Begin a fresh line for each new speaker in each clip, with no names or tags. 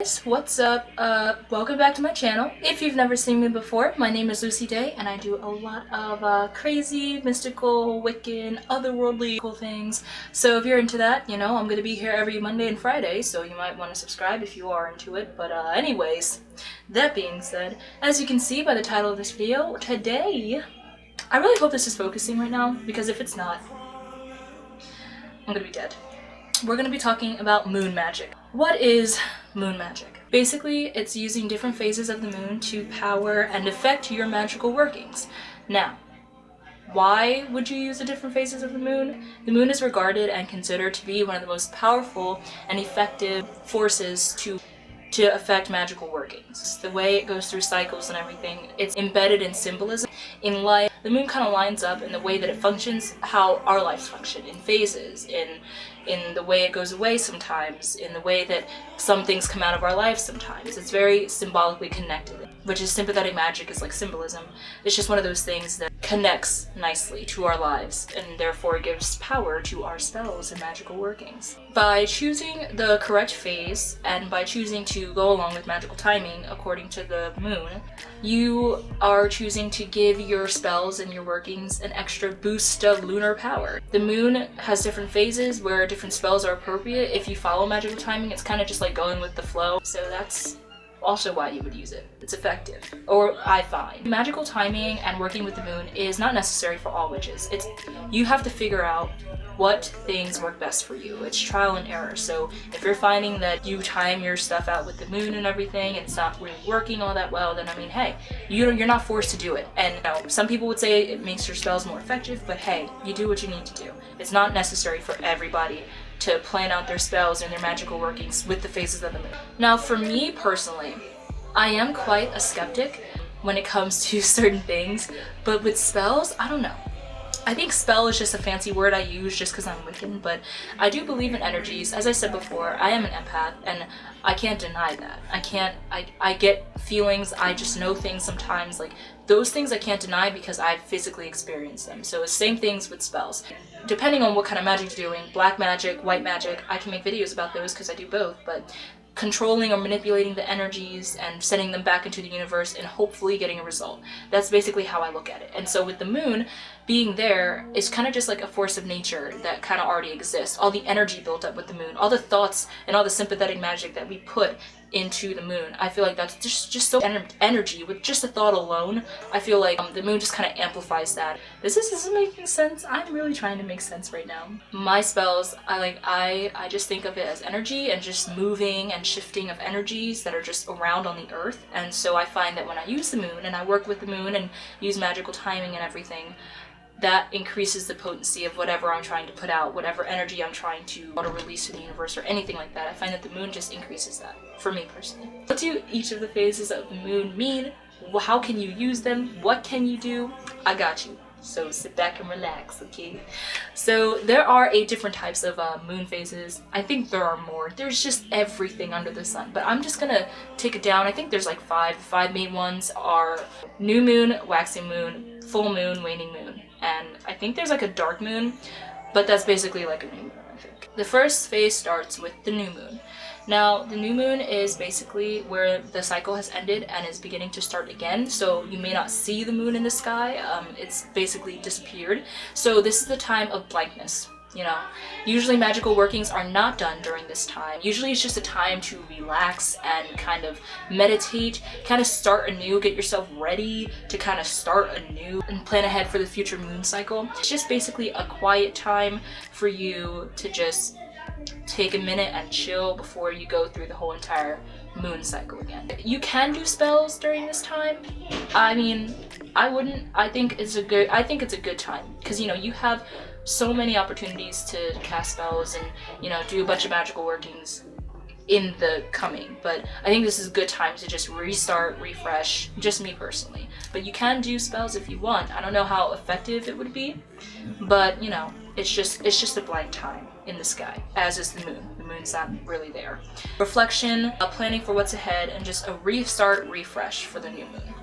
guys, what's up? Welcome back to my channel. If you've never seen me before, my name is Lucy Day and I do a lot of crazy, mystical, Wiccan, otherworldly cool things. So if you're into that, you know, I'm gonna be here every Monday and Friday, so you might want to subscribe if you are into it. But anyways, that being said, as you can see by the title of this video, today, I really hope this is focusing right now, because if it's not, I'm gonna be dead. We're going to be talking about moon magic. What is moon magic? Basically, it's using different phases of the moon to power and affect your magical workings. Now, why would you use the different phases of the moon? The moon is regarded and considered to be one of the most powerful and effective forces to affect magical workings. The way it goes through cycles and everything, it's embedded in symbolism. In life, the moon kind of lines up in the way that it functions, how our lives function, in phases, in the way it goes away sometimes, in the way that some things come out of our lives sometimes. It's very symbolically connected, which is sympathetic magic is like symbolism. It's just one of those things that connects nicely to our lives and therefore gives power to our spells and magical workings. By choosing the correct phase and by choosing to go along with magical timing according to the moon, you are choosing to give your spells and your workings an extra boost of lunar power. The moon has different phases where different spells are appropriate. If you follow magical timing, it's kind of just like going with the flow. So that's also why you would use it. It's effective, or I find. Magical timing and working with the moon is not necessary for all witches. You have to figure out what things work best for you. It's trial and error. So if you're finding that you time your stuff out with the moon and everything, it's not really working all that well, then I mean, hey, you're not forced to do it. And you know, some people would say it makes your spells more effective, but hey, you do what you need to do. It's not necessary for everybody to plan out their spells and their magical workings with the phases of the moon. Now, for me personally, I am quite a skeptic when it comes to certain things, but with spells, I don't know. I think spell is just a fancy word I use just because I'm Wiccan, but I do believe in energies. As I said before, I am an empath, and I can't deny that. I get feelings, I just know things sometimes, like those things I can't deny because I've physically experienced them. So it's same things with spells. Depending on what kind of magic you're doing, black magic, white magic, I can make videos about those because I do both, but controlling or manipulating the energies and sending them back into the universe and hopefully getting a result. That's basically how I look at it. And so with the moon being there, it's kind of just like a force of nature that kind of already exists. All the energy built up with the moon, all the thoughts and all the sympathetic magic that we put into the moon, I feel like that's just so energy with just a thought alone. I feel like the moon just kind of amplifies that. This isn't making sense. I'm really trying to make sense right now. My spells, I just think of it as energy and just moving and shifting of energies that are just around on the earth. And so I find that when I use the moon and I work with the moon and use magical timing and everything, that increases the potency of whatever I'm trying to put out, whatever energy I'm trying to release to the universe or anything like that. I find that the moon just increases that, for me personally. What do each of the phases of the moon mean? How can you use them? What can you do? I got you. So sit back and relax, okay? So there are 8 different types of moon phases. I think there are more. There's just everything under the sun. But I'm just gonna take it down. I think there's like 5. The 5 main ones are new moon, waxing moon, full moon, waning moon. And I think there's like a dark moon, but that's basically like a new moon, I think. The first phase starts with the new moon. Now, the new moon is basically where the cycle has ended and is beginning to start again, so you may not see the moon in the sky. It's basically disappeared. So this is the time of blankness. You know, usually magical workings are not done during this time. Usually it's just a time to relax and kind of meditate, kind of start anew, get yourself ready to kind of start anew and plan ahead for the future moon cycle. It's just basically a quiet time for you to just take a minute and chill before you go through the whole entire moon cycle again. You can do spells during this time. I mean, I wouldn't. I think it's a good time because, you know, you have so many opportunities to cast spells and, you know, do a bunch of magical workings in the coming, but I think this is a good time to just restart, refresh, just me personally. But you can do spells if you want. I don't know how effective it would be, but you know, it's just a blank time in the sky, as is the moon. The moon's not really there. Reflection, planning for what's ahead, and just a restart, refresh for the new moon.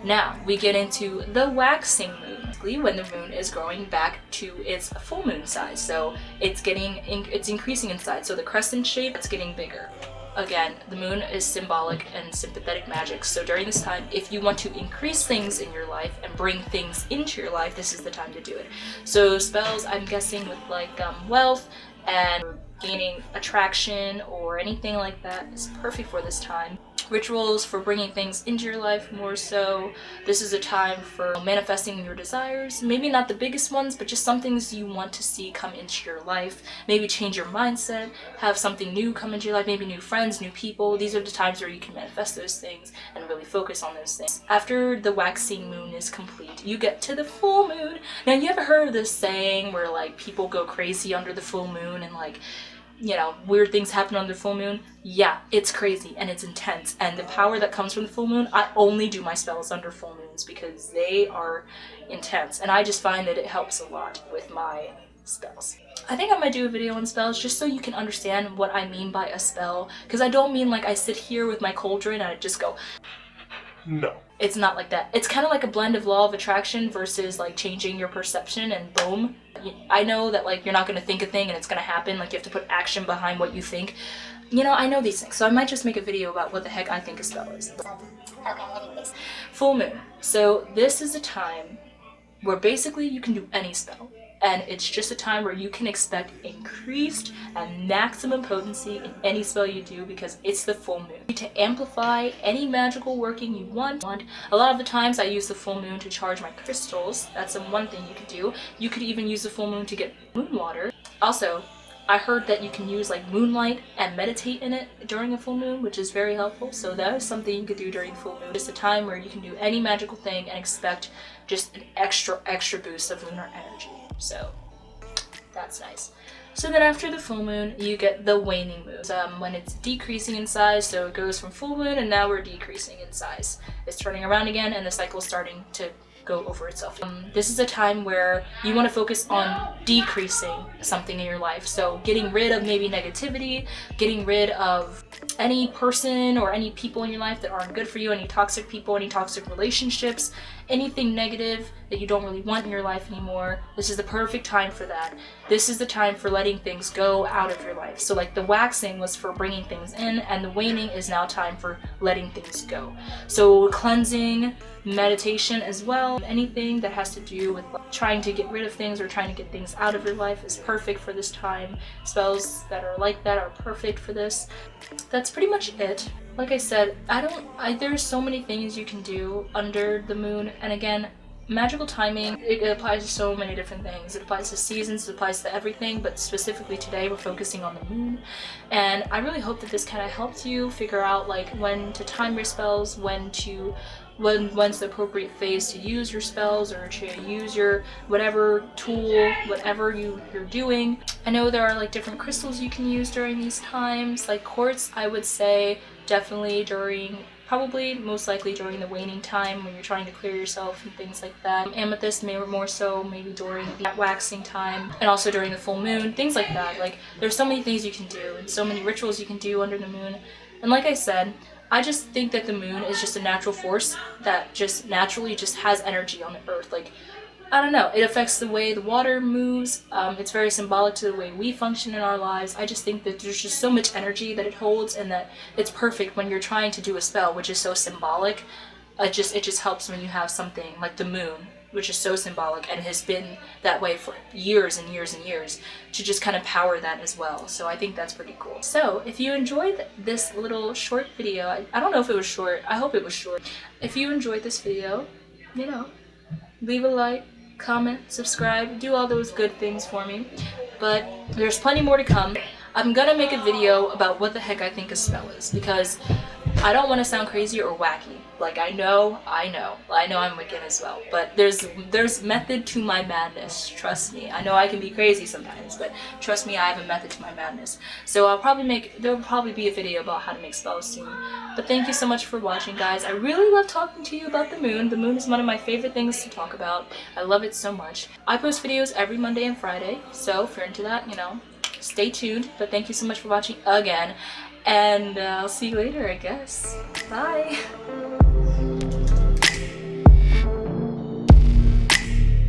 Now we get into the waxing moon, when the moon is growing back to its full moon size. So it's increasing in size. So the crescent shape, it's getting bigger. again, the moon is symbolic and sympathetic magic. So during this time, if you want to increase things in your life and bring things into your life, this is the time to do it. So spells, I'm guessing with like wealth and gaining attraction or anything like that is perfect for this time. Rituals for bringing things into your life more so. This is a time for manifesting your desires. Maybe not the biggest ones, but just some things you want to see come into your life. Maybe change your mindset, have something new come into your life, maybe new friends, new people. These are the times where you can manifest those things and really focus on those things. After the waxing moon is complete, you get to the full moon. Now, you ever heard of this saying where like people go crazy under the full moon and like, you know, weird things happen on the full moon? Yeah, it's crazy and it's intense. And the power that comes from the full moon, I only do my spells under full moons because they are intense. And I just find that it helps a lot with my spells. I think I might do a video on spells just so you can understand what I mean by a spell. Because I don't mean like I sit here with my cauldron and I just go, no. It's not like that. It's kind of like a blend of law of attraction versus like changing your perception and boom. I know that like you're not going to think a thing and it's going to happen. Like you have to put action behind what you think. You know, I know these things. So I might just make a video about what the heck I think a spell is. Okay, anyways. Full moon. So this is a time where basically you can do any spell. And it's just a time where you can expect increased and maximum potency in any spell you do because it's the full moon. To amplify any magical working you want. A lot of the times I use the full moon to charge my crystals. That's one thing you could do. You could even use the full moon to get moon water. Also, I heard that you can use like moonlight and meditate in it during a full moon, which is very helpful. So that is something you could do during full moon. It's a time where you can do any magical thing and expect just an extra boost of lunar energy. So that's nice. So then after the full moon, you get the waning moon. When it's decreasing in size, so it goes from full moon and now we're decreasing in size. It's turning around again and the cycle's starting to go over itself. This is a time where you want to focus on decreasing something in your life. So getting rid of maybe negativity, getting rid of any person or any people in your life that aren't good for you, any toxic people, any toxic relationships, anything negative that you don't really want in your life anymore. This is the perfect time for that. This is the time for letting things go out of your life. So like the waxing was for bringing things in and the waning is now time for letting things go. So cleansing, meditation as well, anything that has to do with trying to get rid of things or trying to get things out of your life is perfect for this time. Spells that are like that are perfect for this. That's pretty much it. Like I said, there's so many things you can do under the moon, and again, magical timing, it applies to so many different things. It applies to seasons, it applies to everything, but specifically today we're focusing on the moon. And I really hope that this kind of helps you figure out like when to time your spells, when's the appropriate phase to use your spells or to use your whatever tool, whatever you're doing. I know there are like different crystals you can use during these times, like quartz. I would say definitely probably most likely during the waning time when you're trying to clear yourself and things like that. Amethyst more so maybe during the waxing time and also during the full moon, things like that. Like there's so many things you can do and so many rituals you can do under the moon. And like I said, I just think that the moon is just a natural force that just naturally just has energy on the earth. Like, I don't know, it affects the way the water moves. It's very symbolic to the way we function in our lives. I just think that there's just so much energy that it holds and that it's perfect when you're trying to do a spell, which is so symbolic. It just helps when you have something like the moon, which is so symbolic and has been that way for years and years and years, to just kind of power that as well. So I think that's pretty cool. So if you enjoyed this little short video, I don't know if it was short, I hope it was short. If you enjoyed this video, you know, leave a like, comment, subscribe, do all those good things for me. But there's plenty more to come. I'm gonna make a video about what the heck I think a spell is, because I don't want to sound crazy or wacky. Like I know I'm Wiccan as well, but there's method to my madness, trust me. I know I can be crazy sometimes, but trust me, I have a method to my madness. So there'll probably be a video about how to make spells soon. But thank you so much for watching, guys. I really love talking to you about the moon. The moon is one of my favorite things to talk about. I love it so much. I post videos every Monday and Friday, so if you're into that, you know, stay tuned. But thank you so much for watching again. And I'll see you later, I guess. Bye!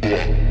Yeah.